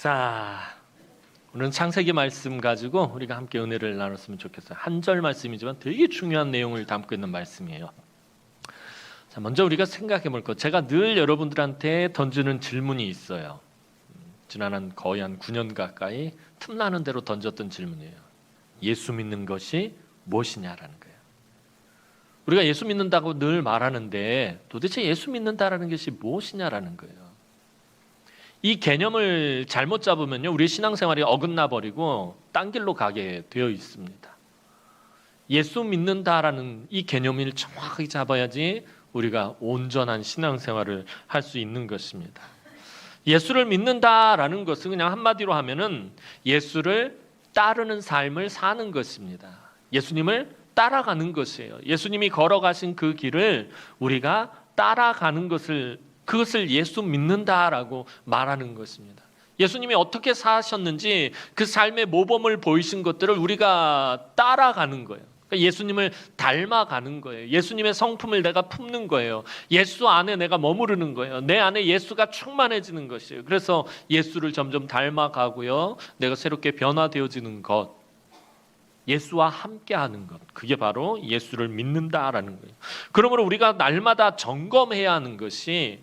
자, 오늘은 창세기 말씀 가지고 우리가 함께 은혜를 나눴으면 좋겠어요. 한 절 말씀이지만 되게 중요한 내용을 담고 있는 말씀이에요. 자, 먼저 우리가 생각해 볼 것. 제가 늘 여러분들한테 던지는 질문이 있어요. 지난 거의 한 9년 가까이 틈나는 대로 던졌던 질문이에요. 예수 믿는 것이 무엇이냐라는 거예요. 우리가 예수 믿는다고 늘 말하는데 도대체 예수 믿는다라는 것이 무엇이냐라는 거예요. 이 개념을 잘못 잡으면요, 우리 신앙생활이 어긋나 버리고 딴 길로 가게 되어 있습니다. 예수 믿는다라는 이 개념을 정확하게 잡아야지 우리가 온전한 신앙생활을 할 수 있는 것입니다. 예수를 믿는다라는 것은 그냥 한마디로 하면은 예수를 따르는 삶을 사는 것입니다. 예수님을 따라가는 것이에요. 예수님이 걸어가신 그 길을 우리가 따라가는 그것을 예수 믿는다라고 말하는 것입니다. 예수님이 어떻게 사셨는지 그 삶의 모범을 보이신 것들을 우리가 따라가는 거예요. 그러니까 예수님을 닮아가는 거예요. 예수님의 성품을 내가 품는 거예요. 예수 안에 내가 머무르는 거예요. 내 안에 예수가 충만해지는 것이에요. 그래서 예수를 점점 닮아가고요, 내가 새롭게 변화되어지는 것, 예수와 함께하는 것, 그게 바로 예수를 믿는다라는 거예요. 그러므로 우리가 날마다 점검해야 하는 것이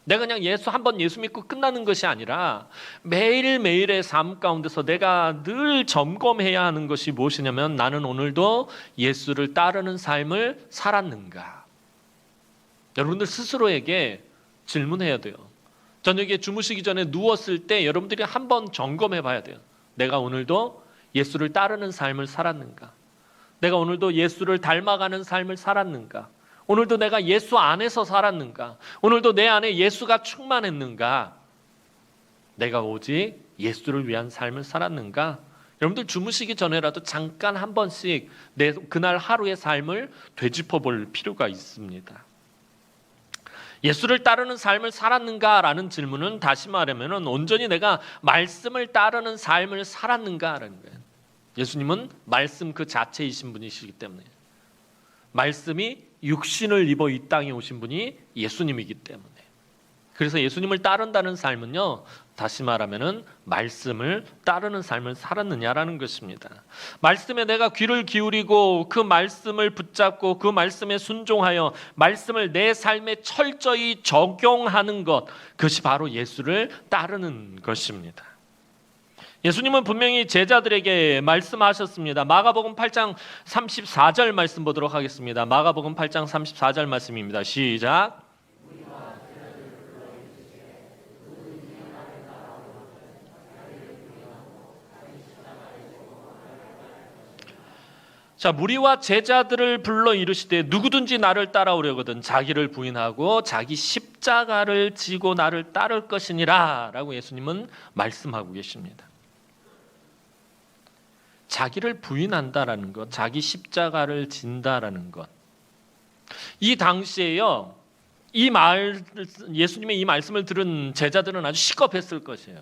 내가 그냥 한번 예수 믿고 끝나는 것이 아니라 매일매일의 삶 가운데서 내가 늘 점검해야 하는 것이 무엇이냐면, 나는 오늘도 예수를 따르는 삶을 살았는가? 여러분들 스스로에게 질문해야 돼요. 저녁에 주무시기 전에 누웠을 때 여러분들이 한번 점검해 봐야 돼요. 내가 오늘도 예수를 따르는 삶을 살았는가? 내가 오늘도 예수를 닮아가는 삶을 살았는가? 오늘도 내가 예수 안에서 살았는가? 오늘도 내 안에 예수가 충만했는가? 내가 오직 예수를 위한 삶을 살았는가? 여러분들 주무시기 전에라도 잠깐 한 번씩 내 그날 하루의 삶을 되짚어 볼 필요가 있습니다. 예수를 따르는 삶을 살았는가라는 질문은 다시 말하면 온전히 내가 말씀을 따르는 삶을 살았는가라는 거예요. 예수님은 말씀 그 자체이신 분이시기 때문에, 말씀이 육신을 입어 이 땅에 오신 분이 예수님이기 때문에, 그래서 예수님을 따른다는 삶은요, 다시 말하면은 말씀을 따르는 삶을 살았느냐라는 것입니다. 말씀에 내가 귀를 기울이고 그 말씀을 붙잡고 그 말씀에 순종하여 말씀을 내 삶에 철저히 적용하는 것, 그것이 바로 예수를 따르는 것입니다. 예수님은 분명히 제자들에게 말씀하셨습니다. 마가복음 8장 34절 말씀 보도록 하겠습니다. 마가복음 8장 34절 말씀입니다. 시작. 자, 무리와 제자들을 불러 이르시되 누구든지 나를 따라오려거든 자기를 부인하고 자기 십자가를 지고 나를 따를 것이니라 라고 예수님은 말씀하고 계십니다. 자기를 부인한다라는 것, 자기 십자가를 진다라는 것, 이 당시에요, 예수님의 이 말씀을 들은 제자들은 아주 시겁했을 것이에요.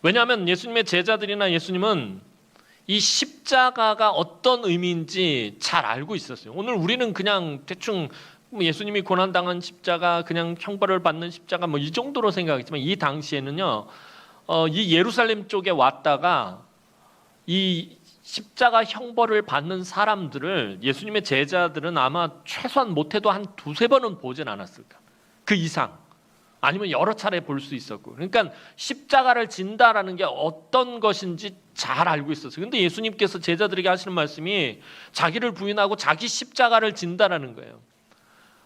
왜냐하면 예수님의 제자들이나 예수님은 이 십자가가 어떤 의미인지 잘 알고 있었어요. 오늘 우리는 그냥 대충 예수님이 고난당한 십자가, 그냥 형벌을 받는 십자가 이 정도로 생각했지만, 이 당시에는요, 이 예루살렘 쪽에 왔다가 이 십자가 형벌을 받는 사람들을 예수님의 제자들은 아마 최소한 못해도 한 두세 번은 보진 않았을까, 그 이상, 아니면 여러 차례 볼 수 있었고, 그러니까 십자가를 진다라는 게 어떤 것인지 잘 알고 있었어요. 근데 예수님께서 제자들에게 하시는 말씀이 자기를 부인하고 자기 십자가를 진다라는 거예요.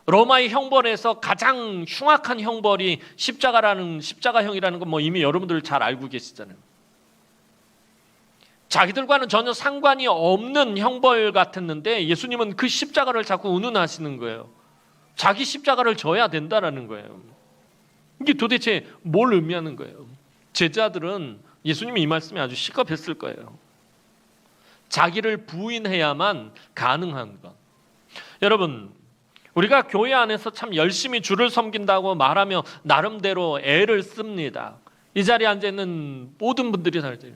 로마의 형벌에서 가장 흉악한 형벌이 십자가형이라는 건 이미 여러분들 잘 알고 계시잖아요. 자기들과는 전혀 상관이 없는 형벌 같았는데 예수님은 그 십자가를 자꾸 운운하시는 거예요. 자기 십자가를 져야 된다라는 거예요. 이게 도대체 뭘 의미하는 거예요? 제자들은 예수님이 이 말씀이 아주 시겁했을 거예요. 자기를 부인해야만 가능한 것. 여러분, 우리가 교회 안에서 참 열심히 주를 섬긴다고 말하며 나름대로 애를 씁니다. 이 자리에 앉아있는 모든 분들이 다 그래요.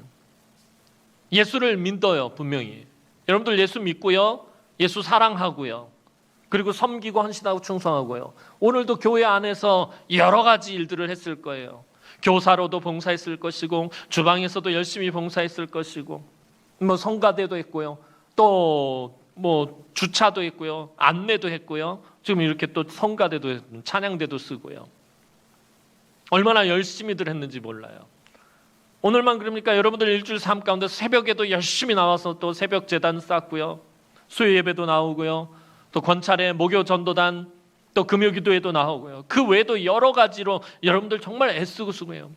예수를 믿어요, 분명히. 여러분들 예수 믿고요, 예수 사랑하고요, 그리고 섬기고 헌신하고 충성하고요. 오늘도 교회 안에서 여러 가지 일들을 했을 거예요. 교사로도 봉사했을 것이고 주방에서도 열심히 봉사했을 것이고 뭐 성가대도 했고요. 또 뭐 주차도 했고요. 안내도 했고요. 지금 이렇게 또 성가대도 찬양대도 쓰고요. 얼마나 열심히들 했는지 몰라요. 오늘만 그럽니까? 여러분들 일주일 삶 가운데 새벽에도 열심히 나와서 또 새벽 제단 쌓고요. 수요 예배도 나오고요. 또 권찰에 목요 전도단 또 금요 기도에도 나오고요. 그 외에도 여러 가지로 여러분들 정말 애쓰고 쓰고요.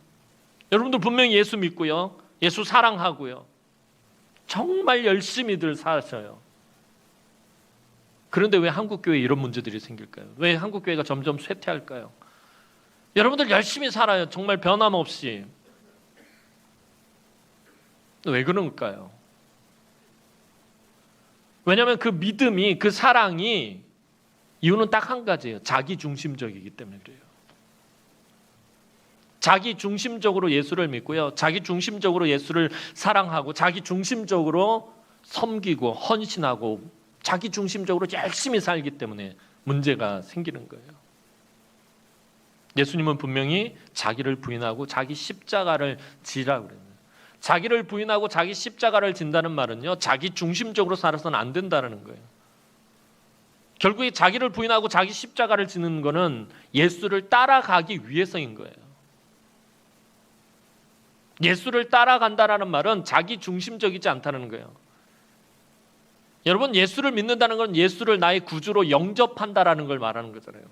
여러분들 분명히 예수 믿고요. 예수 사랑하고요. 정말 열심히들 사셔요. 그런데 왜 한국교회에 이런 문제들이 생길까요? 왜 한국교회가 점점 쇠퇴할까요? 여러분들 열심히 살아요. 정말 변함없이. 왜 그런가요? 왜냐하면 그 믿음이, 그 사랑이 이유는 딱 한 가지예요. 자기 중심적이기 때문에 그래요. 자기 중심적으로 예수를 믿고요. 자기 중심적으로 예수를 사랑하고 자기 중심적으로 섬기고 헌신하고 자기 중심적으로 열심히 살기 때문에 문제가 생기는 거예요. 예수님은 분명히 자기를 부인하고 자기 십자가를 지라고 그래요. 자기를 부인하고 자기 십자가를 진다는 말은요, 자기 중심적으로 살아서는 안 된다는 거예요. 결국에 자기를 부인하고 자기 십자가를 지는 거는 예수를 따라가기 위해서인 거예요. 예수를 따라간다라는 말은 자기 중심적이지 않다는 거예요. 여러분, 예수를 믿는다는 건 예수를 나의 구주로 영접한다라는 걸 말하는 거잖아요.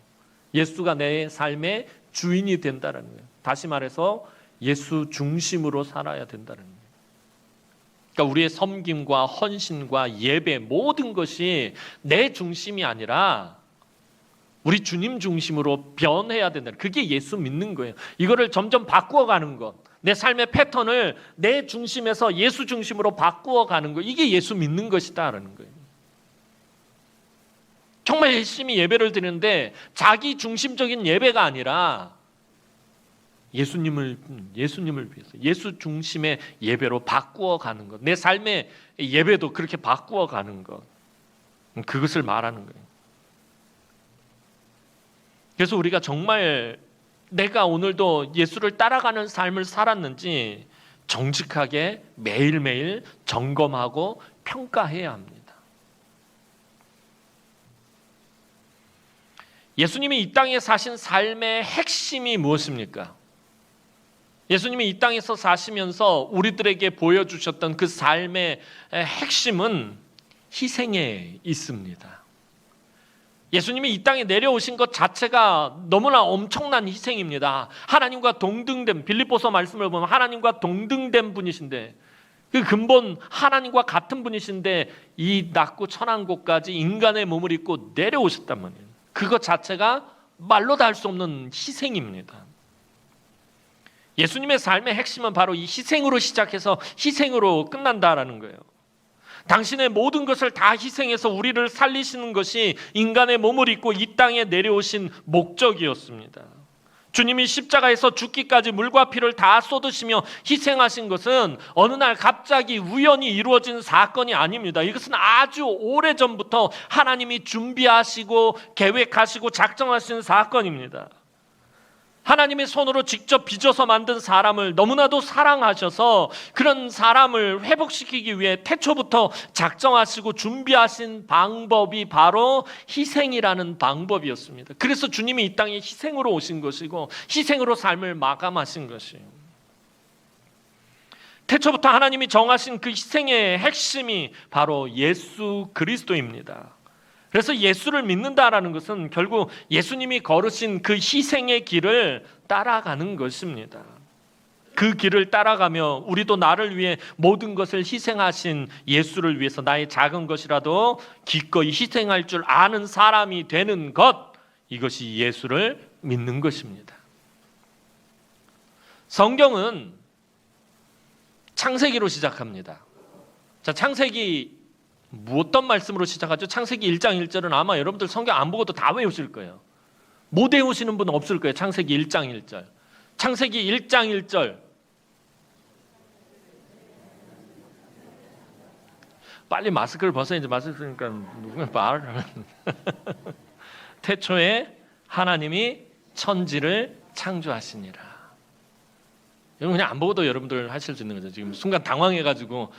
예수가 내 삶의 주인이 된다는 거예요. 다시 말해서 예수 중심으로 살아야 된다는 거예요. 그러니까 우리의 섬김과 헌신과 예배 모든 것이 내 중심이 아니라 우리 주님 중심으로 변해야 된다. 그게 예수 믿는 거예요. 이거를 점점 바꾸어가는 것. 내 삶의 패턴을 내 중심에서 예수 중심으로 바꾸어가는 것. 이게 예수 믿는 것이다라는 거예요. 정말 열심히 예배를 드리는데 자기 중심적인 예배가 아니라 예수님을 위해서 예수 중심의 예배로 바꾸어가는 것. 내 삶의 예배도 그렇게 바꾸어가는 것. 그것을 말하는 거예요. 그래서 우리가 정말 내가 오늘도 예수를 따라가는 삶을 살았는지 정직하게 매일매일 점검하고 평가해야 합니다. 예수님이 이 땅에 사신 삶의 핵심이 무엇입니까? 예수님이 이 땅에서 사시면서 우리들에게 보여주셨던 그 삶의 핵심은 희생에 있습니다. 예수님이 이 땅에 내려오신 것 자체가 너무나 엄청난 희생입니다. 하나님과 동등된, 빌립보서 말씀을 보면 하나님과 동등된 분이신데, 그 근본 하나님과 같은 분이신데 이 낮고 천한 곳까지 인간의 몸을 입고 내려오셨단 말이에요. 그것 자체가 말로 다 할 수 없는 희생입니다. 예수님의 삶의 핵심은 바로 이 희생으로 시작해서 희생으로 끝난다라는 거예요. 당신의 모든 것을 다 희생해서 우리를 살리시는 것이 인간의 몸을 입고 이 땅에 내려오신 목적이었습니다. 주님이 십자가에서 죽기까지 물과 피를 다 쏟으시며 희생하신 것은 어느 날 갑자기 우연히 이루어진 사건이 아닙니다. 이것은 아주 오래전부터 하나님이 준비하시고 계획하시고 작정하신 사건입니다. 하나님의 손으로 직접 빚어서 만든 사람을 너무나도 사랑하셔서 그런 사람을 회복시키기 위해 태초부터 작정하시고 준비하신 방법이 바로 희생이라는 방법이었습니다. 그래서 주님이 이 땅에 희생으로 오신 것이고 희생으로 삶을 마감하신 것이에요. 태초부터 하나님이 정하신 그 희생의 핵심이 바로 예수 그리스도입니다. 그래서 예수를 믿는다라는 것은 결국 예수님이 걸으신 그 희생의 길을 따라가는 것입니다. 그 길을 따라가며 우리도 나를 위해 모든 것을 희생하신 예수를 위해서 나의 작은 것이라도 기꺼이 희생할 줄 아는 사람이 되는 것, 이것이 예수를 믿는 것입니다. 성경은 창세기로 시작합니다. 자, 창세기 어떤 말씀으로 시작하죠? 창세기 1장 1절은 아마 여러분들 성경 안 보고도 다 외우실 거예요. 못 외우시는 분은 없을 거예요. 창세기 1장 1절. 창세기 1장 1절. 빨리 마스크를 벗어야지. 마스크 쓰니까 누군가 말을 태초에 하나님이 천지를 창조하시니라. 여러분 그냥 안 보고도 여러분들 하실 수 있는 거죠. 지금 순간 당황해가지고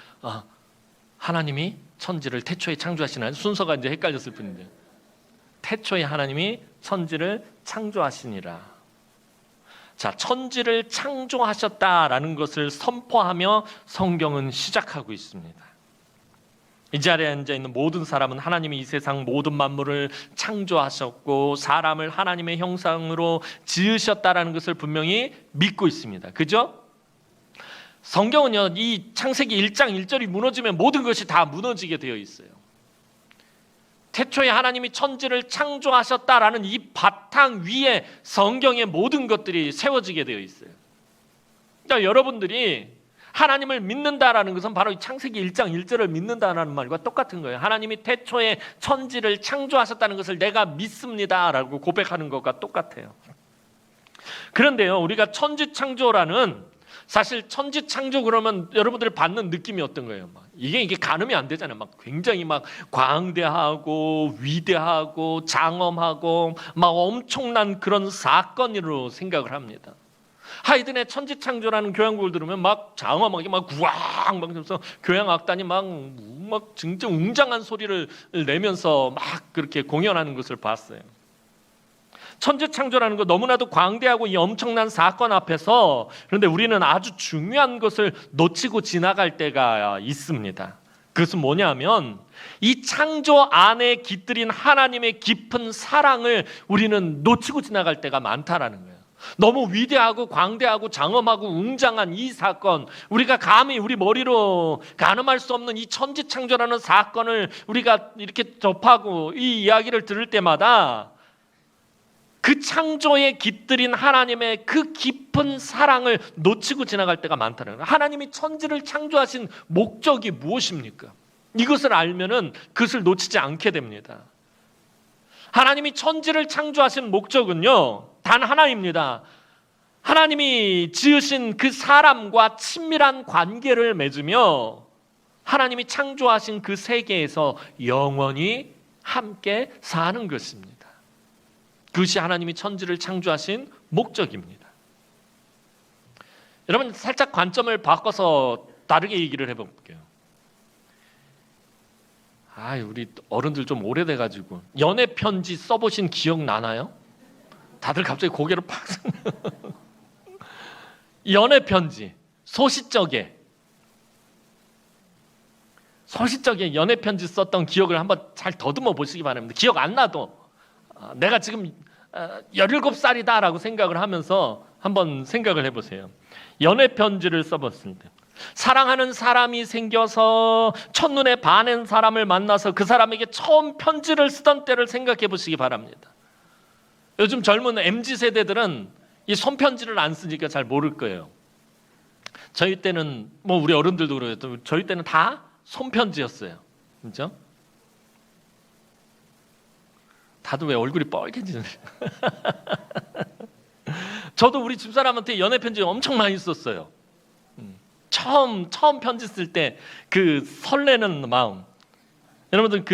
하나님이 천지를 태초에 창조하시나 순서가 이제 헷갈렸을 뿐인데 태초에 하나님이 천지를 창조하시니라. 자, 천지를 창조하셨다라는 것을 선포하며 성경은 시작하고 있습니다. 이 자리에 앉아 있는 모든 사람은 하나님이 이 세상 모든 만물을 창조하셨고 사람을 하나님의 형상으로 지으셨다라는 것을 분명히 믿고 있습니다. 그죠? 성경은요, 이 창세기 1장 1절이 무너지면 모든 것이 다 무너지게 되어 있어요. 태초에 하나님이 천지를 창조하셨다라는 이 바탕 위에 성경의 모든 것들이 세워지게 되어 있어요. 그러니까 여러분들이 하나님을 믿는다라는 것은 바로 이 창세기 1장 1절을 믿는다라는 말과 똑같은 거예요. 하나님이 태초에 천지를 창조하셨다는 것을 내가 믿습니다라고 고백하는 것과 똑같아요. 그런데요, 우리가 천지창조라는 사실 천지창조 그러면 여러분들이 받는 느낌이 어떤 거예요? 이게 가늠이 안 되잖아요. 막 굉장히 막 광대하고 위대하고 장엄하고 막 엄청난 그런 사건으로 생각을 합니다. 하이든의 천지창조라는 교향곡을 들으면 막 장엄하게 막 구왕 막 하면서 교향악단이 막 진짜 웅장한 소리를 내면서 막 그렇게 공연하는 것을 봤어요. 천지창조라는 거 너무나도 광대하고 이 엄청난 사건 앞에서 그런데 우리는 아주 중요한 것을 놓치고 지나갈 때가 있습니다. 그것은 뭐냐면 이 창조 안에 깃들인 하나님의 깊은 사랑을 우리는 놓치고 지나갈 때가 많다라는 거예요. 너무 위대하고 광대하고 장엄하고 웅장한 이 사건, 우리가 감히 우리 머리로 가늠할 수 없는 이 천지창조라는 사건을 우리가 이렇게 접하고 이 이야기를 들을 때마다 그 창조에 깃들인 하나님의 그 깊은 사랑을 놓치고 지나갈 때가 많다는 거예요. 하나님이 천지를 창조하신 목적이 무엇입니까? 이것을 알면은 그것을 놓치지 않게 됩니다. 하나님이 천지를 창조하신 목적은요, 단 하나입니다. 하나님이 지으신 그 사람과 친밀한 관계를 맺으며 하나님이 창조하신 그 세계에서 영원히 함께 사는 것입니다. 그것이 하나님이 천지를 창조하신 목적입니다. 여러분 살짝 관점을 바꿔서 다르게 얘기를 해볼게요. 우리 어른들 좀 오래돼가지고 연애 편지 써보신 기억 나나요? 다들 갑자기 고개를 팍 연애 편지 소시적에 연애 편지 썼던 기억을 한번 잘 더듬어 보시기 바랍니다. 기억 안 나도 내가 지금 17살이다라고 생각을 하면서 한번 생각을 해보세요. 연애 편지를 써봤을 때 사랑하는 사람이 생겨서 첫눈에 반한 사람을 만나서 그 사람에게 처음 편지를 쓰던 때를 생각해 보시기 바랍니다. 요즘 젊은 MZ세대들은 이 손편지를 안 쓰니까 잘 모를 거예요. 저희 때는 뭐 우리 어른들도 그래요. 저희 때는 다 손편지였어요. 그렇죠? 다들 왜 얼굴이 빨개지는? 저도 우리 집사람한테 연애 편지 엄청 많이 썼어요. 처음 편지 쓸 때 그 설레는 마음. 여러분들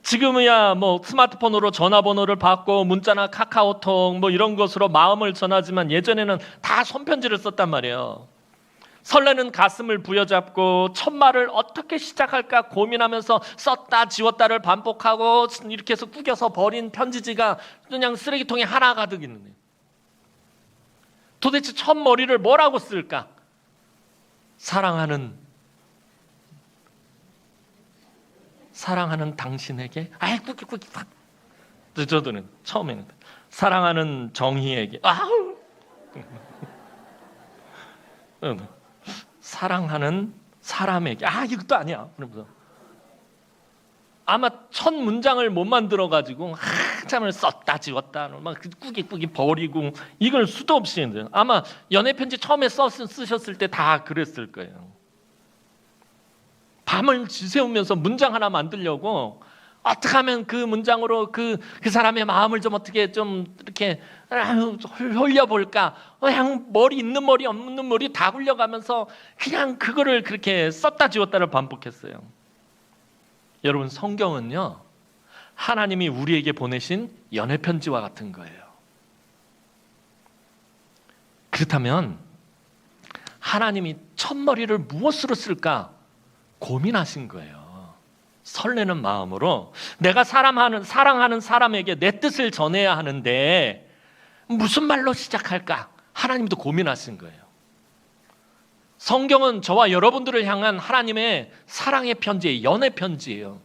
지금이야 뭐 스마트폰으로 전화번호를 받고 문자나 카카오톡 뭐 이런 것으로 마음을 전하지만 예전에는 다 손편지를 썼단 말이에요. 설레는 가슴을 부여잡고 첫 말을 어떻게 시작할까 고민하면서 썼다 지웠다를 반복하고 이렇게 해서 구겨서 버린 편지지가 그냥 쓰레기통에 하나 가득 있는 거예요. 도대체 첫 머리를 뭐라고 쓸까? 사랑하는 당신에게 꾸깃꾸깃 저도는 처음에는 사랑하는 정희에게 사랑하는 사람에게 이것도 아니야. 그러면서 아마 첫 문장을 못 만들어 가지고 한참을 썼다 지웠다 막 꾸깃꾸깃 버리고 이걸 수도 없이 했는데 아마 연애 편지 처음에 쓰셨을 때 다 그랬을 거예요. 밤을 지새우면서 문장 하나 만들려고 어떻게 하면 그 문장으로 그 사람의 마음을 좀 어떻게 좀 이렇게 흘려볼까? 그냥 머리 있는 머리 없는 머리 다 굴려가면서 그냥 그거를 그렇게 썼다 지웠다를 반복했어요. 여러분 성경은요 하나님이 우리에게 보내신 연애 편지와 같은 거예요. 그렇다면 하나님이 첫머리를 무엇으로 쓸까 고민하신 거예요. 설레는 마음으로 내가 사랑하는 사람에게 내 뜻을 전해야 하는데 무슨 말로 시작할까? 하나님도 고민하신 거예요. 성경은 저와 여러분들을 향한 하나님의 사랑의 편지예요. 연애 편지예요.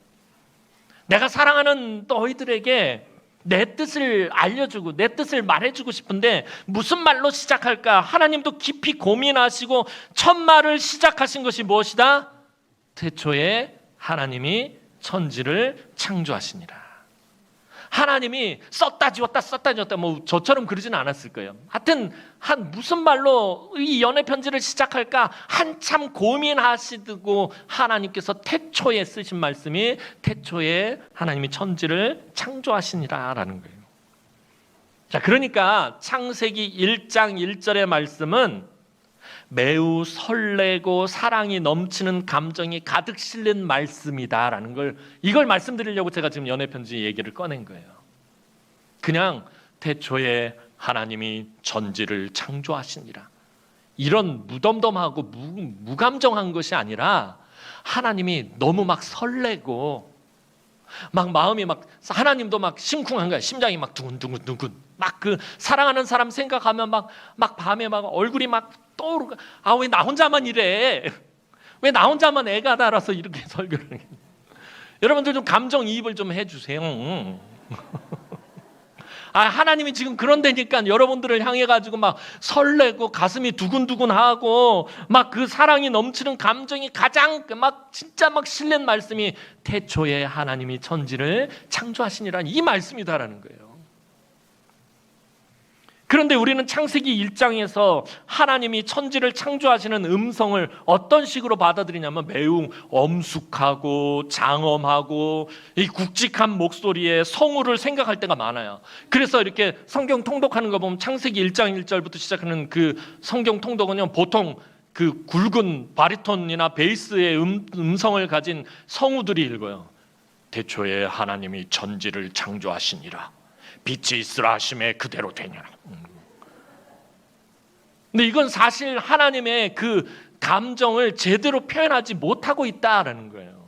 내가 사랑하는 너희들에게 내 뜻을 알려주고 내 뜻을 말해주고 싶은데 무슨 말로 시작할까? 하나님도 깊이 고민하시고 첫 말을 시작하신 것이 무엇이다? 태초에 하나님이 천지를 창조하시니라. 하나님이 썼다 지웠다 뭐 저처럼 그러지는 않았을 거예요. 하여튼 무슨 말로 이 연애 편지를 시작할까 한참 고민하시고 하나님께서 태초에 쓰신 말씀이 태초에 하나님이 천지를 창조하시니라라는 거예요. 자, 그러니까 창세기 1장 1절의 말씀은 매우 설레고 사랑이 넘치는 감정이 가득 실린 말씀이다라는 걸 이걸 말씀드리려고 제가 지금 연애편지 얘기를 꺼낸 거예요. 그냥 태초에 하나님이 천지를 창조하시니라 이런 무덤덤하고 무감정한 것이 아니라 하나님이 너무 막 설레고 막 마음이 막 하나님도 막 심쿵한 거야. 심장이 막 두근두근 막 그 사랑하는 사람 생각하면 막 밤에 막 얼굴이 막 떠오르고 아 왜 나 혼자만 이래? 왜 나 혼자만 애가 달아서 이렇게 설교를 해? 여러분들 좀 감정이입을 좀 해주세요. 아 하나님이 지금 그런 데니까 여러분들을 향해 가지고 막 설레고 가슴이 두근두근하고 막 그 사랑이 넘치는 감정이 가장 막 진짜 막 실린 말씀이 태초에 하나님이 천지를 창조하시니라는 이 말씀이다라는 거예요. 그런데 우리는 창세기 1장에서 하나님이 천지를 창조하시는 음성을 어떤 식으로 받아들이냐면 매우 엄숙하고 장엄하고 이 굵직한 목소리에 성우를 생각할 때가 많아요. 그래서 이렇게 성경 통독하는 거 보면 창세기 1장 1절부터 시작하는 그 성경 통독은요 보통 그 굵은 바리톤이나 베이스의 음성을 가진 성우들이 읽어요. 태초에 하나님이 천지를 창조하시니라. 빛이 있으라 하심에 그대로 되니라. 근데 이건 사실 하나님의 그 감정을 제대로 표현하지 못하고 있다라는 거예요.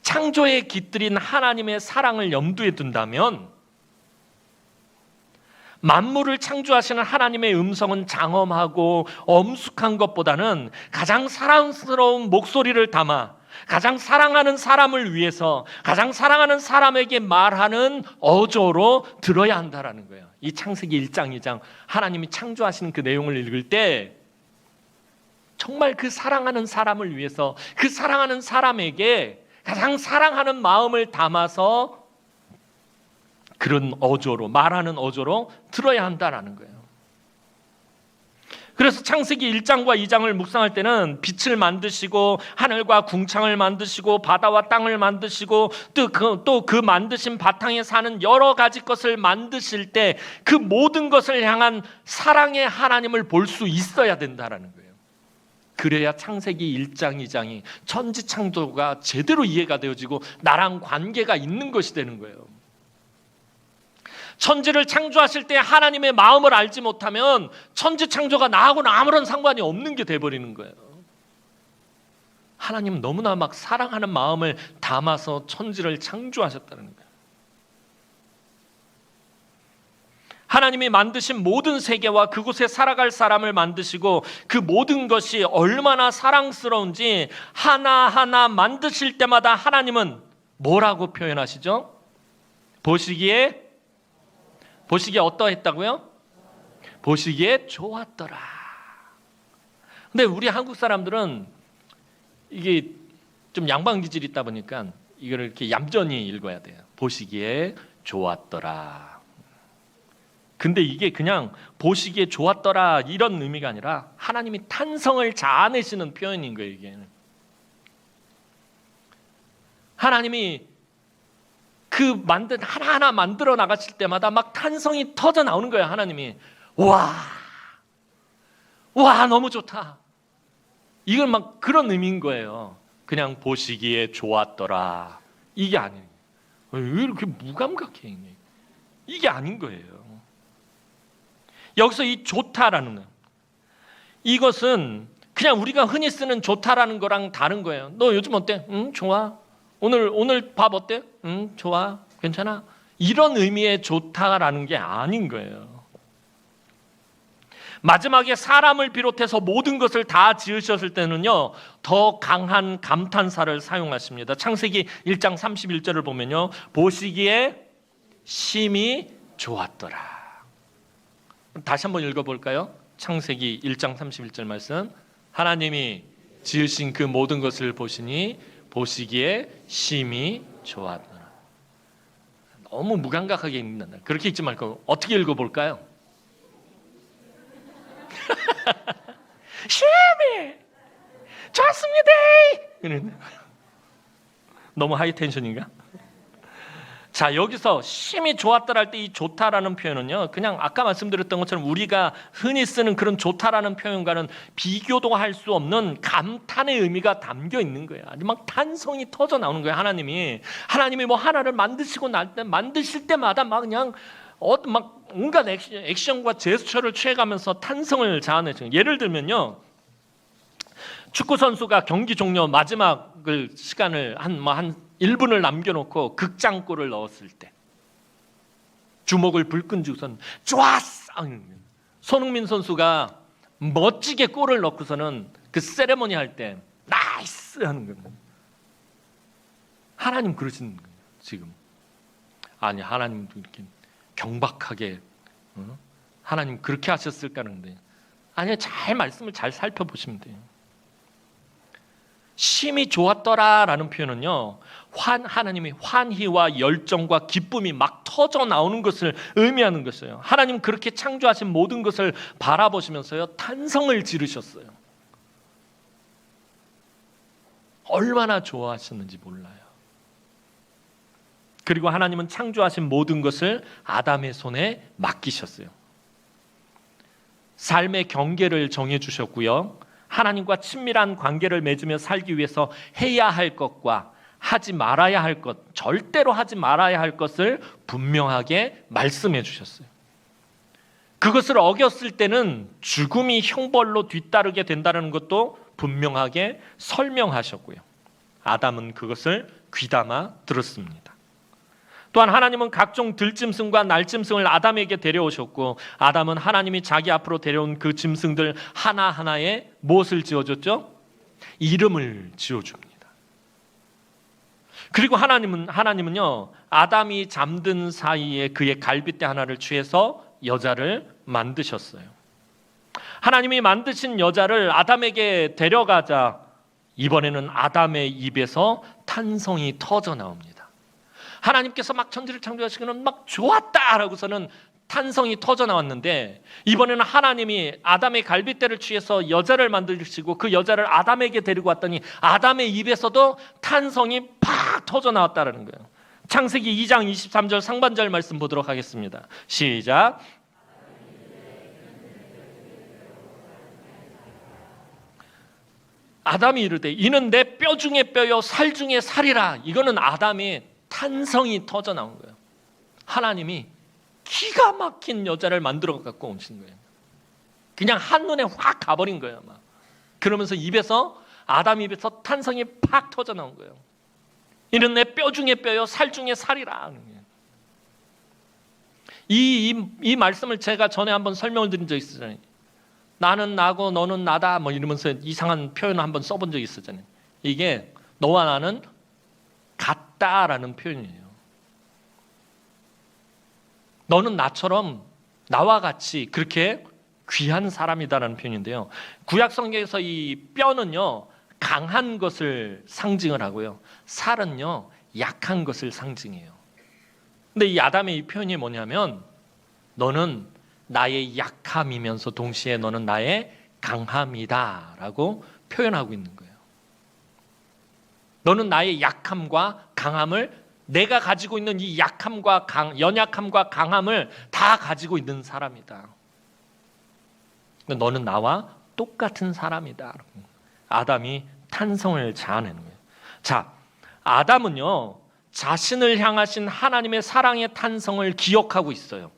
창조에 깃들인 하나님의 사랑을 염두에 둔다면 만물을 창조하시는 하나님의 음성은 장엄하고 엄숙한 것보다는 가장 사랑스러운 목소리를 담아 가장 사랑하는 사람을 위해서 가장 사랑하는 사람에게 말하는 어조로 들어야 한다라는 거예요. 이 창세기 1장 2장 하나님이 창조하시는 그 내용을 읽을 때 정말 그 사랑하는 사람을 위해서 그 사랑하는 사람에게 가장 사랑하는 마음을 담아서 그런 어조로 말하는 어조로 들어야 한다라는 거예요. 그래서 창세기 1장과 2장을 묵상할 때는 빛을 만드시고 하늘과 궁창을 만드시고 바다와 땅을 만드시고 또 그 만드신 바탕에 사는 여러 가지 것을 만드실 때 그 모든 것을 향한 사랑의 하나님을 볼 수 있어야 된다라는 거예요. 그래야 창세기 1장 2장이 천지 창조가 제대로 이해가 되어지고 나랑 관계가 있는 것이 되는 거예요. 천지를 창조하실 때 하나님의 마음을 알지 못하면 천지 창조가 나하고는 아무런 상관이 없는 게 돼버리는 거예요. 하나님은 너무나 막 사랑하는 마음을 담아서 천지를 창조하셨다는 거예요. 하나님이 만드신 모든 세계와 그곳에 살아갈 사람을 만드시고 그 모든 것이 얼마나 사랑스러운지 하나하나 만드실 때마다 하나님은 뭐라고 표현하시죠? 보시기에 어떠했다고요? 보시기에 좋았더라. 근데 우리 한국 사람들은 이게 좀 양반 기질이 있다 보니까 이걸 이렇게 얌전히 읽어야 돼요. 보시기에 좋았더라. 근데 이게 그냥 보시기에 좋았더라 이런 의미가 아니라 하나님이 탄성을 자아내시는 표현인 거예요. 이게 하나님이 그 하나하나 만들어 나가실 때마다 막 탄성이 터져 나오는 거예요. 하나님이 와 너무 좋다. 이건 막 그런 의미인 거예요. 그냥 보시기에 좋았더라 이게 아니에요. 왜 이렇게 무감각해? 이게 아닌 거예요. 여기서 이 좋다라는 거예요. 이것은 그냥 우리가 흔히 쓰는 좋다라는 거랑 다른 거예요. 너 요즘 어때? 좋아. 오늘 밥 어때? 좋아. 괜찮아. 이런 의미의 좋다라는 게 아닌 거예요. 마지막에 사람을 비롯해서 모든 것을 다 지으셨을 때는요, 더 강한 감탄사를 사용하십니다. 창세기 1장 31절을 보면요, 보시기에 심히 좋았더라. 다시 한번 읽어볼까요? 창세기 1장 31절 말씀. 하나님이 지으신 그 모든 것을 보시니 보시기에 심히 좋았더라. 너무 무감각하게 읽는다. 그렇게 읽지 말고 어떻게 읽어볼까요? 심히 좋습니다. 너무 하이텐션인가? 자, 여기서 심히 좋았다라 할 때 이 좋다라는 표현은요, 그냥 아까 말씀드렸던 것처럼 우리가 흔히 쓰는 그런 좋다라는 표현과는 비교도 할 수 없는 감탄의 의미가 담겨 있는 거예요. 아주 막 탄성이 터져 나오는 거예요. 하나님이 뭐 하나를 만드실 때마다 막 그냥 막 온갖 액션과 제스처를 취해가면서 탄성을 자아내죠. 예를 들면요, 축구 선수가 경기 종료 마지막 시간을 한 1분을 남겨놓고 극장골을 넣었을 때 주먹을 불끈 쥐고선 좋았어! 손흥민 선수가 멋지게 골을 넣고서는 그 세레머니 할 때 나이스! 하는 겁니다. 하나님 그러시는 거예요, 지금. 아니, 하나님도 이렇게 경박하게 하나님 그렇게 하셨을까 하는데, 아니요, 말씀을 잘 살펴보시면 돼요. 심히 좋았더라라는 표현은요, 하나님이 환희와 열정과 기쁨이 막 터져 나오는 것을 의미하는 것이에요. 하나님 그렇게 창조하신 모든 것을 바라보시면서요, 탄성을 지르셨어요. 얼마나 좋아하셨는지 몰라요. 그리고 하나님은 창조하신 모든 것을 아담의 손에 맡기셨어요. 삶의 경계를 정해주셨고요, 하나님과 친밀한 관계를 맺으며 살기 위해서 해야 할 것과 하지 말아야 할 것, 절대로 하지 말아야 할 것을 분명하게 말씀해 주셨어요. 그것을 어겼을 때는 죽음이 형벌로 뒤따르게 된다는 것도 분명하게 설명하셨고요, 아담은 그것을 귀담아 들었습니다. 또한 하나님은 각종 들짐승과 날짐승을 아담에게 데려오셨고, 아담은 하나님이 자기 앞으로 데려온 그 짐승들 하나하나에 무엇을 지어줬죠? 이름을 지어줍니다. 그리고 하나님은요, 아담이 잠든 사이에 그의 갈빗대 하나를 취해서 여자를 만드셨어요. 하나님이 만드신 여자를 아담에게 데려가자 이번에는 아담의 입에서 탄성이 터져 나옵니다. 하나님께서 막 천지를 창조하시고는 막 좋았다라고서는 탄성이 터져 나왔는데, 이번에는 하나님이 아담의 갈빗대를 취해서 여자를 만드시고 그 여자를 아담에게 데리고 왔더니 아담의 입에서도 탄성이 팍 터져 나왔다는 거예요. 창세기 2장 23절 상반절 말씀 보도록 하겠습니다. 시작. 아담이 이르되 이는 내 뼈 중에 뼈요 살 중에 살이라. 이거는 아담이 탄성이 터져 나온 거예요. 하나님이 기가 막힌 여자를 만들어 갖고 오신 거예요. 그냥 한눈에 확 가버린 거예요. 막. 그러면서 아담 입에서 탄성이 팍 터져 나온 거예요. 이는 내 뼈 중에 뼈요 살 중에 살이라. 이 말씀을 제가 전에 한번 설명을 드린 적이 있었잖아요. 나는 나고 너는 나다 뭐 이러면서 이상한 표현을 한번 써본 적이 있었잖아요. 이게 너와 나는 같다라는 표현이에요. 너는 나처럼 나와 같이 그렇게 귀한 사람이다라는 표현인데요, 구약 성경에서 이 뼈는요 강한 것을 상징을 하고요, 살은요 약한 것을 상징해요. 근데 이 아담의 이 표현이 뭐냐면, 너는 나의 약함이면서 동시에 너는 나의 강함이다라고 표현하고 있는 거예요. 너는 나의 약함과 강함을, 내가 가지고 있는 이 약함과 연약함과 강함을 다 가지고 있는 사람이다. 너는 나와 똑같은 사람이다. 아담이 탄성을 자아내는 거예요. 자, 아담은요 자신을 향하신 하나님의 사랑의 탄성을 기억하고 있어요.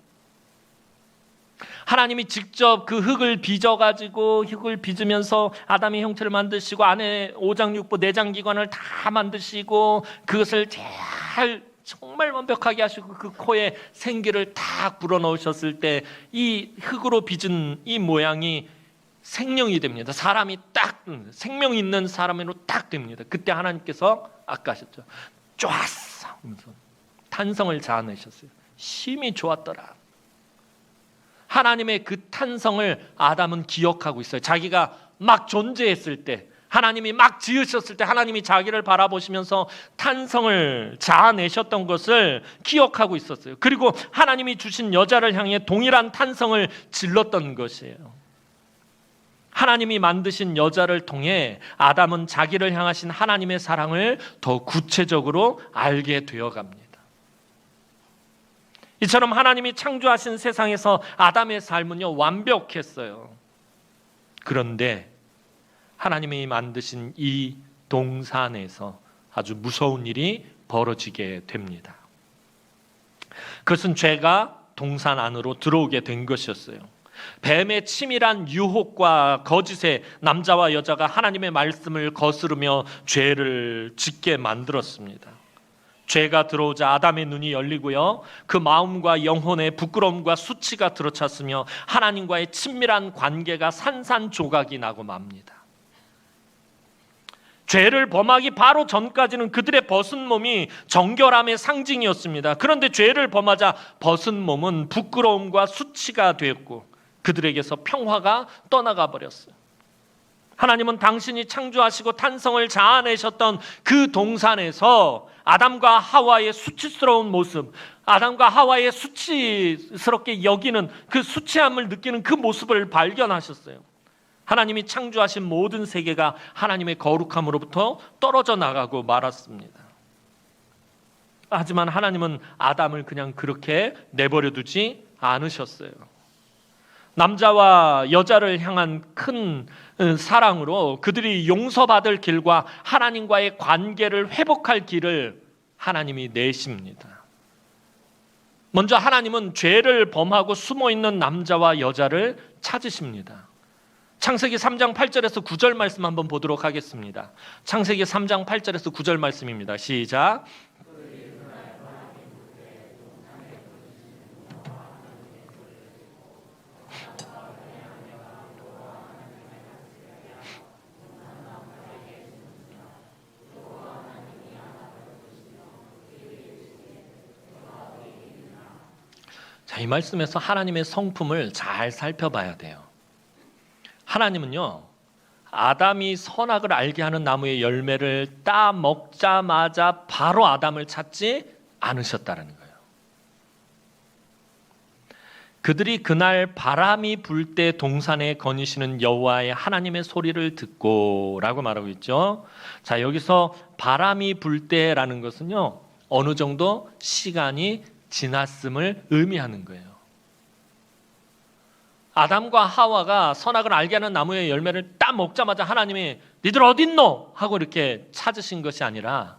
하나님이 직접 그 흙을 빚어가지고 흙을 빚으면서 아담의 형체를 만드시고 안에 오장육부 내장기관을 다 만드시고 그것을 잘 정말 완벽하게 하시고 그 코에 생기를 딱 불어넣으셨을 때 이 흙으로 빚은 이 모양이 생명이 됩니다. 사람이 딱 생명 있는 사람으로 딱 됩니다. 그때 하나님께서 아까 하셨죠. 좋았어 하면서 탄성을 자아내셨어요. 심히 좋았더라. 하나님의 그 탄성을 아담은 기억하고 있어요. 자기가 막 존재했을 때, 하나님이 막 지으셨을 때 하나님이 자기를 바라보시면서 탄성을 자아내셨던 것을 기억하고 있었어요. 그리고 하나님이 주신 여자를 향해 동일한 탄성을 질렀던 것이에요. 하나님이 만드신 여자를 통해 아담은 자기를 향하신 하나님의 사랑을 더 구체적으로 알게 되어갑니다. 이처럼 하나님이 창조하신 세상에서 아담의 삶은요 완벽했어요. 그런데 하나님이 만드신 이 동산에서 아주 무서운 일이 벌어지게 됩니다. 그것은 죄가 동산 안으로 들어오게 된 것이었어요. 뱀의 치밀한 유혹과 거짓에 남자와 여자가 하나님의 말씀을 거스르며 죄를 짓게 만들었습니다. 죄가 들어오자 아담의 눈이 열리고요, 그 마음과 영혼에 부끄러움과 수치가 들어찼으며 하나님과의 친밀한 관계가 산산조각이 나고 맙니다. 죄를 범하기 바로 전까지는 그들의 벗은 몸이 정결함의 상징이었습니다. 그런데 죄를 범하자 벗은 몸은 부끄러움과 수치가 되었고 그들에게서 평화가 떠나가 버렸어요. 하나님은 당신이 창조하시고 탄성을 자아내셨던 그 동산에서 아담과 하와의 수치스러운 모습, 아담과 하와의 수치스럽게 여기는 그 수치함을 느끼는 그 모습을 발견하셨어요. 하나님이 창조하신 모든 세계가 하나님의 거룩함으로부터 떨어져 나가고 말았습니다. 하지만 하나님은 아담을 그냥 그렇게 내버려 두지 않으셨어요. 남자와 여자를 향한 큰 사랑으로 그들이 용서받을 길과 하나님과의 관계를 회복할 길을 하나님이 내십니다. 먼저 하나님은 죄를 범하고 숨어있는 남자와 여자를 찾으십니다. 창세기 3장 8절에서 9절 말씀 한번 보도록 하겠습니다. 창세기 3장 8절에서 9절 말씀입니다. 시작. 자, 이 말씀에서 하나님의 성품을 잘 살펴봐야 돼요. 하나님은요, 아담이 선악을 알게 하는 나무의 열매를 따 먹자마자 바로 아담을 찾지 않으셨다는 거예요. 그들이 그날 바람이 불 때 동산에 거니시는 여호와의 하나님의 소리를 듣고 라고 말하고 있죠. 자, 여기서 바람이 불 때라는 것은요, 어느 정도 시간이 지났음을 의미하는 거예요. 아담과 하와가 선악을 알게 하는 나무의 열매를 딱 먹자마자 하나님이 니들 어딨노? 하고 이렇게 찾으신 것이 아니라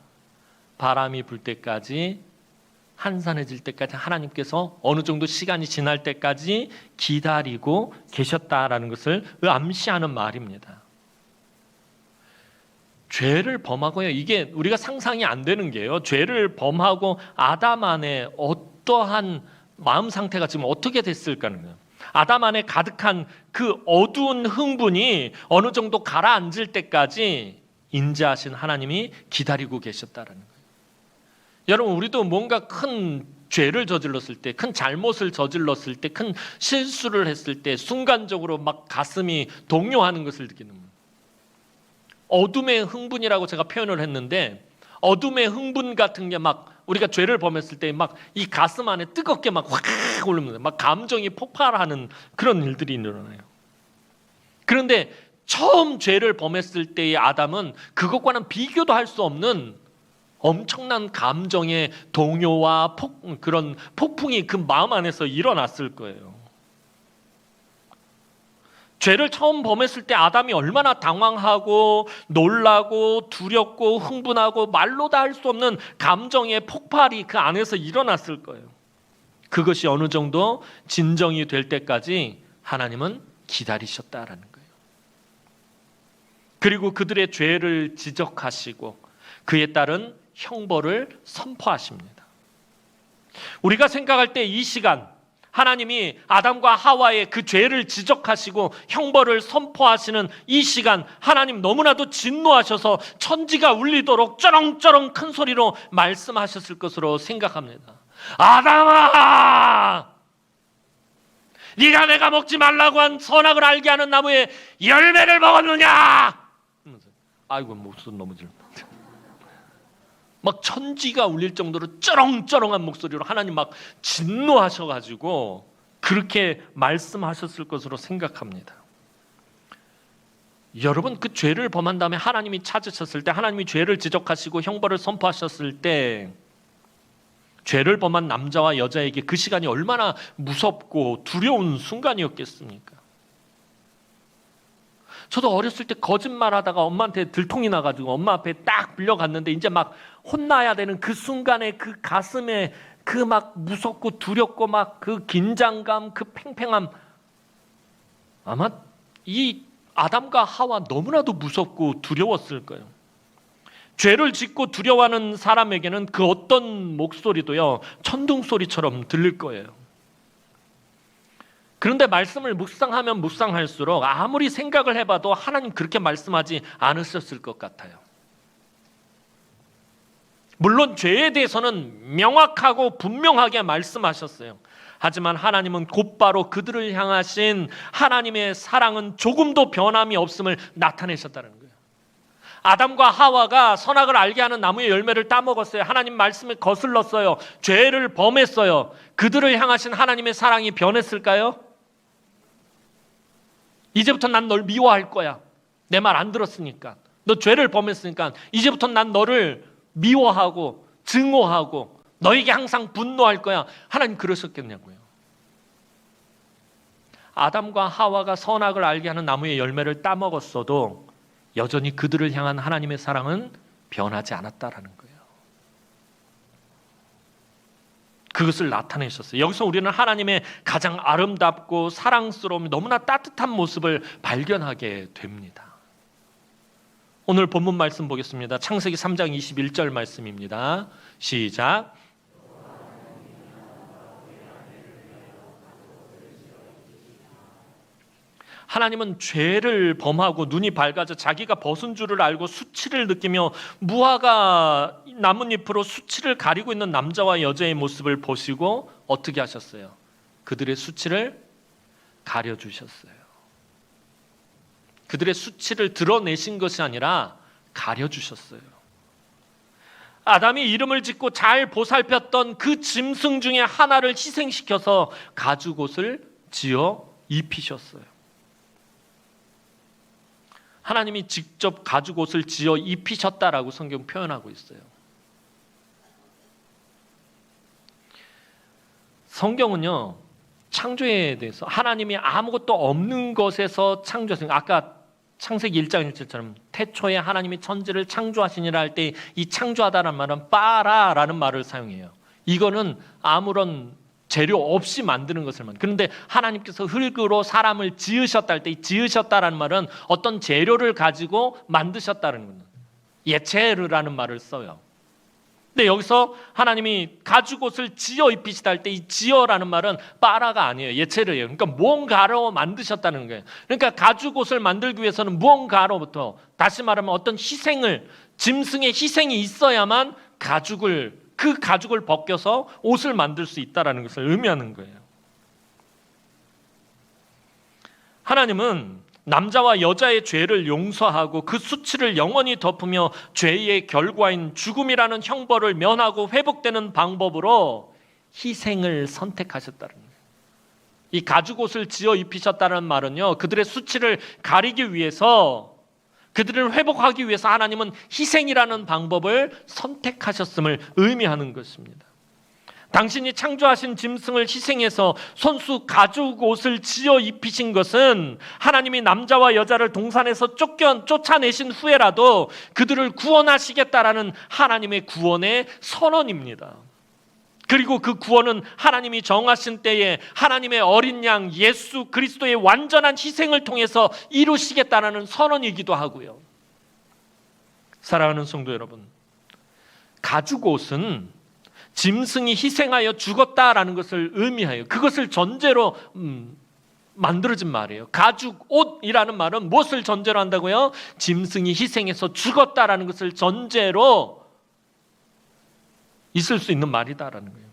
바람이 불 때까지, 한산해질 때까지 하나님께서 어느 정도 시간이 지날 때까지 기다리고 계셨다라는 것을 암시하는 말입니다. 죄를 범하고요, 이게 우리가 상상이 안 되는 게요, 죄를 범하고 아담 안에 어떠한 마음 상태가 지금 어떻게 됐을까는 거예요. 아담 안에 가득한 그 어두운 흥분이 어느 정도 가라앉을 때까지 인자하신 하나님이 기다리고 계셨다는 거예요. 여러분, 우리도 뭔가 큰 죄를 저질렀을 때, 큰 잘못을 저질렀을 때, 큰 실수를 했을 때 순간적으로 막 가슴이 동요하는 것을 느끼는 거예요. 어둠의 흥분이라고 제가 표현을 했는데, 어둠의 흥분 같은 게 막 우리가 죄를 범했을 때 막 이 가슴 안에 뜨겁게 막 확 오릅니다. 막 감정이 폭발하는 그런 일들이 일어나요. 그런데 처음 죄를 범했을 때의 아담은 그것과는 비교도 할 수 없는 엄청난 감정의 동요와 그런 폭풍이 그 마음 안에서 일어났을 거예요. 죄를 처음 범했을 때 아담이 얼마나 당황하고 놀라고 두렵고 흥분하고 말로 다 할 수 없는 감정의 폭발이 그 안에서 일어났을 거예요. 그것이 어느 정도 진정이 될 때까지 하나님은 기다리셨다라는 거예요. 그리고 그들의 죄를 지적하시고 그에 따른 형벌을 선포하십니다. 우리가 생각할 때 이 시간 하나님이 아담과 하와의 그 죄를 지적하시고 형벌을 선포하시는 이 시간, 하나님 너무나도 진노하셔서 천지가 울리도록 쩌렁쩌렁 큰 소리로 말씀하셨을 것으로 생각합니다. 아담아, 네가 내가 먹지 말라고 한 선악을 알게 하는 나무의 열매를 먹었느냐? 아이고, 목소리 너무 질러. 막 천지가 울릴 정도로 쩌렁쩌렁한 목소리로 하나님 막 진노하셔가지고 그렇게 말씀하셨을 것으로 생각합니다. 여러분, 그 죄를 범한 다음에 하나님이 찾으셨을 때, 하나님이 죄를 지적하시고 형벌을 선포하셨을 때 죄를 범한 남자와 여자에게 그 시간이 얼마나 무섭고 두려운 순간이었겠습니까? 저도 어렸을 때 거짓말하다가 엄마한테 들통이 나가지고 엄마 앞에 딱 불려갔는데 이제 막 혼나야 되는 그 순간에 그 가슴에 그 막 무섭고 두렵고 막 그 긴장감, 그 팽팽함, 아마 이 아담과 하와 너무나도 무섭고 두려웠을 거예요. 죄를 짓고 두려워하는 사람에게는 그 어떤 목소리도요 천둥 소리처럼 들릴 거예요. 그런데 말씀을 묵상하면 묵상할수록 아무리 생각을 해봐도 하나님 그렇게 말씀하지 않으셨을 것 같아요. 물론 죄에 대해서는 명확하고 분명하게 말씀하셨어요. 하지만 하나님은 곧바로 그들을 향하신 하나님의 사랑은 조금도 변함이 없음을 나타내셨다는 거예요. 아담과 하와가 선악을 알게 하는 나무의 열매를 따먹었어요. 하나님 말씀을 거슬렀어요. 죄를 범했어요. 그들을 향하신 하나님의 사랑이 변했을까요? 이제부터 난 널 미워할 거야. 내 말 안 들었으니까. 너 죄를 범했으니까 이제부터 난 너를 미워하고 증오하고 너에게 항상 분노할 거야. 하나님 그러셨겠냐고요. 아담과 하와가 선악을 알게 하는 나무의 열매를 따먹었어도 여전히 그들을 향한 하나님의 사랑은 변하지 않았다라는 거예요. 그것을 나타내셨어요. 여기서 우리는 하나님의 가장 아름답고 사랑스러운 너무나 따뜻한 모습을 발견하게 됩니다. 오늘 본문 말씀 보겠습니다. 창세기 3장 21절 말씀입니다. 시작. 하나님은 죄를 범하고 눈이 밝아져 자기가 벗은 줄을 알고 수치를 느끼며 무화과 나뭇잎으로 수치를 가리고 있는 남자와 여자의 모습을 보시고 어떻게 하셨어요? 그들의 수치를 가려주셨어요. 그들의 수치를 드러내신 것이 아니라 가려주셨어요. 아담이 이름을 짓고 잘 보살폈던 그 짐승 중에 하나를 희생시켜서 가죽옷을 지어 입히셨어요. 하나님이 직접 가죽옷을 지어 입히셨다라고 성경 표현하고 있어요. 성경은요, 창조에 대해서 하나님이 아무것도 없는 것에서 창조하신, 아까 창세기 1장 1절처럼 태초에 하나님이 천지를 창조하시니라 할 때 이 창조하다는 말은 빠라라는 말을 사용해요. 이거는 아무런 재료 없이 만드는 것을 그런데 하나님께서 흙으로 사람을 지으셨다 할 때 이 지으셨다라는 말은 어떤 재료를 가지고 만드셨다는 겁니다. 예체르라는 말을 써요. 근데 여기서 하나님이 가죽옷을 지어 입히시다 할 때 이 지어라는 말은 빠라가 아니에요. 예체르예요. 그러니까 무언가로 만드셨다는 거예요. 그러니까 가죽옷을 만들기 위해서는 무언가로부터, 다시 말하면 어떤 희생을, 짐승의 희생이 있어야만 그 가죽을 벗겨서 옷을 만들 수 있다는 것을 의미하는 거예요. 하나님은 남자와 여자의 죄를 용서하고 그 수치를 영원히 덮으며 죄의 결과인 죽음이라는 형벌을 면하고 회복되는 방법으로 희생을 선택하셨다는 거예요. 이 가죽옷을 지어 입히셨다는 말은요, 그들의 수치를 가리기 위해서, 그들을 회복하기 위해서 하나님은 희생이라는 방법을 선택하셨음을 의미하는 것입니다. 당신이 창조하신 짐승을 희생해서 손수 가죽 옷을 지어 입히신 것은 하나님이 남자와 여자를 동산에서 쫓아내신 후에라도 그들을 구원하시겠다라는 하나님의 구원의 선언입니다. 그리고 그 구원은 하나님이 정하신 때에 하나님의 어린 양 예수 그리스도의 완전한 희생을 통해서 이루시겠다는 선언이기도 하고요. 사랑하는 성도 여러분, 가죽옷은 짐승이 희생하여 죽었다라는 것을 의미하여 그것을 전제로 만들어진 말이에요. 가죽옷이라는 말은 무엇을 전제로 한다고요? 짐승이 희생해서 죽었다라는 것을 전제로 있을 수 있는 말이다라는 거예요.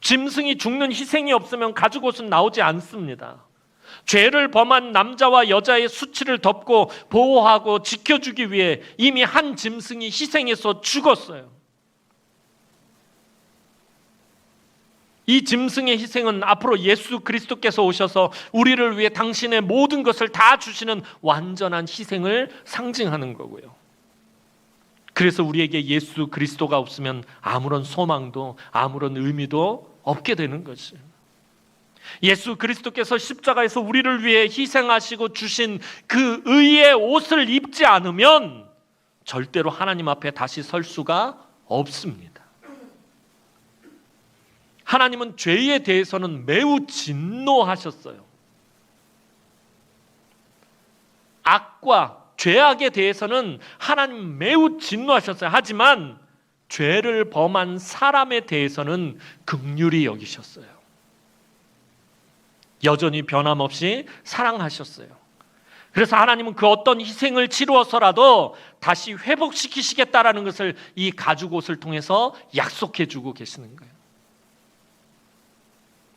짐승이 죽는 희생이 없으면 가죽옷은 나오지 않습니다. 죄를 범한 남자와 여자의 수치를 덮고 보호하고 지켜주기 위해 이미 한 짐승이 희생해서 죽었어요. 이 짐승의 희생은 앞으로 예수 그리스도께서 오셔서 우리를 위해 당신의 모든 것을 다 주시는 완전한 희생을 상징하는 거고요. 그래서 우리에게 예수 그리스도가 없으면 아무런 소망도 아무런 의미도 없게 되는 것이에요. 예수 그리스도께서 십자가에서 우리를 위해 희생하시고 주신 그 의의 옷을 입지 않으면 절대로 하나님 앞에 다시 설 수가 없습니다. 하나님은 죄에 대해서는 매우 진노하셨어요. 악과 죄악에 대해서는 하나님 매우 진노하셨어요. 하지만 죄를 범한 사람에 대해서는 긍휼히 여기셨어요. 여전히 변함없이 사랑하셨어요. 그래서 하나님은 그 어떤 희생을 치루어서라도 다시 회복시키시겠다라는 것을 이 가죽옷을 통해서 약속해 주고 계시는 거예요.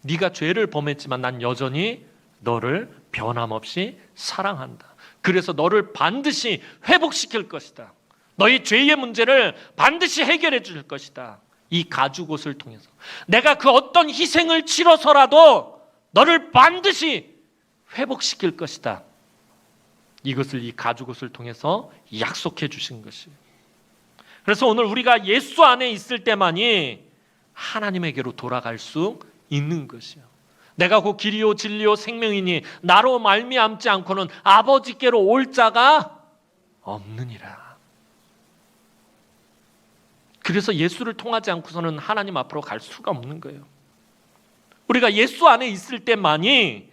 네가 죄를 범했지만 난 여전히 너를 변함없이 사랑한다. 그래서 너를 반드시 회복시킬 것이다. 너희 죄의 문제를 반드시 해결해 줄 것이다. 이 가죽옷을 통해서 내가 그 어떤 희생을 치러서라도 너를 반드시 회복시킬 것이다. 이것을 이 가죽옷을 통해서 약속해 주신 것이에요. 그래서 오늘 우리가 예수 안에 있을 때만이 하나님에게로 돌아갈 수 있는 것이요. 내가 곧 길이요 진리요 생명이니 나로 말미암지 않고는 아버지께로 올 자가 없느니라. 그래서 예수를 통하지 않고서는 하나님 앞으로 갈 수가 없는 거예요. 우리가 예수 안에 있을 때만이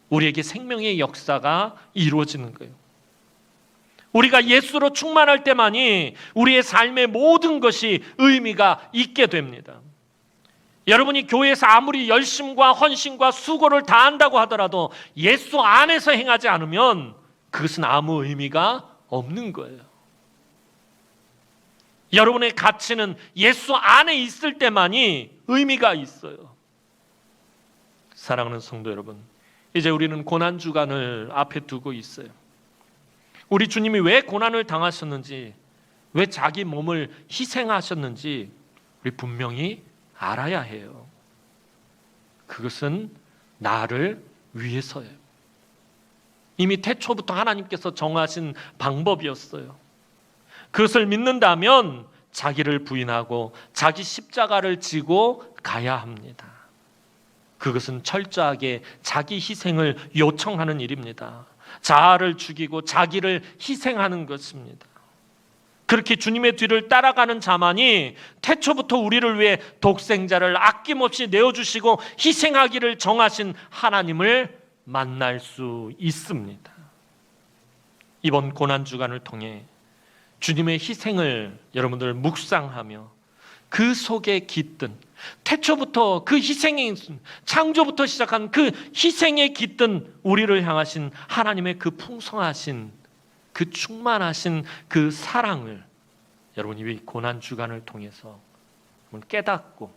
우리에게 생명의 역사가 이루어지는 거예요. 우리가 예수로 충만할 때만이 우리의 삶의 모든 것이 의미가 있게 됩니다. 여러분이 교회에서 아무리 열심과 헌신과 수고를 다한다고 하더라도 예수 안에서 행하지 않으면 그것은 아무 의미가 없는 거예요. 여러분의 가치는 예수 안에 있을 때만이 의미가 있어요. 사랑하는 성도 여러분, 이제 우리는 고난주간을 앞에 두고 있어요. 우리 주님이 왜 고난을 당하셨는지, 왜 자기 몸을 희생하셨는지 우리 분명히 알아야 해요. 그것은 나를 위해서예요. 이미 태초부터 하나님께서 정하신 방법이었어요. 그것을 믿는다면 자기를 부인하고 자기 십자가를 지고 가야 합니다. 그것은 철저하게 자기 희생을 요청하는 일입니다. 자아를 죽이고 자기를 희생하는 것입니다. 그렇게 주님의 뒤를 따라가는 자만이 태초부터 우리를 위해 독생자를 아낌없이 내어주시고 희생하기를 정하신 하나님을 만날 수 있습니다. 이번 고난주간을 통해 주님의 희생을 여러분들 묵상하며 그 속에 깃든 태초부터 그 희생의 창조부터 시작한 그 희생에 깃든 우리를 향하신 하나님의 그 풍성하신 그 충만하신 그 사랑을 여러분이 이 고난주간을 통해서 깨닫고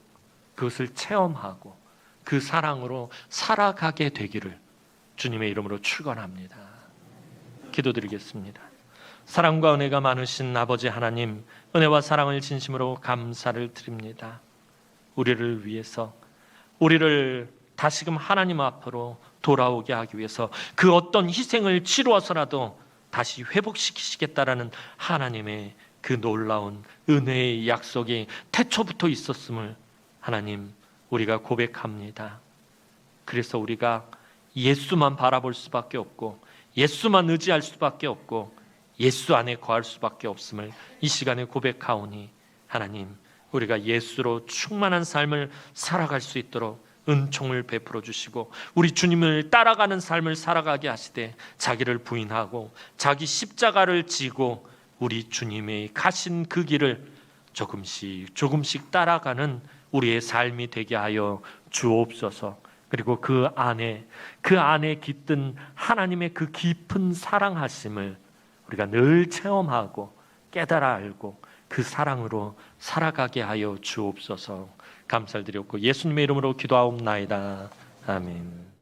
그것을 체험하고 그 사랑으로 살아가게 되기를 주님의 이름으로 축원합니다. 기도드리겠습니다. 사랑과 은혜가 많으신 아버지 하나님, 은혜와 사랑을 진심으로 감사를 드립니다. 우리를 위해서, 우리를 다시금 하나님 앞으로 돌아오게 하기 위해서 그 어떤 희생을 치루어서라도 다시 회복시키시겠다라는 하나님의 그 놀라운 은혜의 약속이 태초부터 있었음을 하나님 우리가 고백합니다. 그래서 우리가 예수만 바라볼 수밖에 없고 예수만 의지할 수밖에 없고 예수 안에 거할 수밖에 없음을 이 시간에 고백하오니 하나님 우리가 예수로 충만한 삶을 살아갈 수 있도록 은총을 베풀어 주시고, 우리 주님을 따라가는 삶을 살아가게 하시되, 자기를 부인하고 자기 십자가를 지고 우리 주님의 가신 그 길을 조금씩 조금씩 따라가는 우리의 삶이 되게 하여 주옵소서. 그리고 그 안에 깃든 하나님의 그 깊은 사랑하심을 우리가 늘 체험하고 깨달아 알고 그 사랑으로 살아가게 하여 주옵소서. 감사를 드렸고 예수님의 이름으로 기도하옵나이다. 아멘.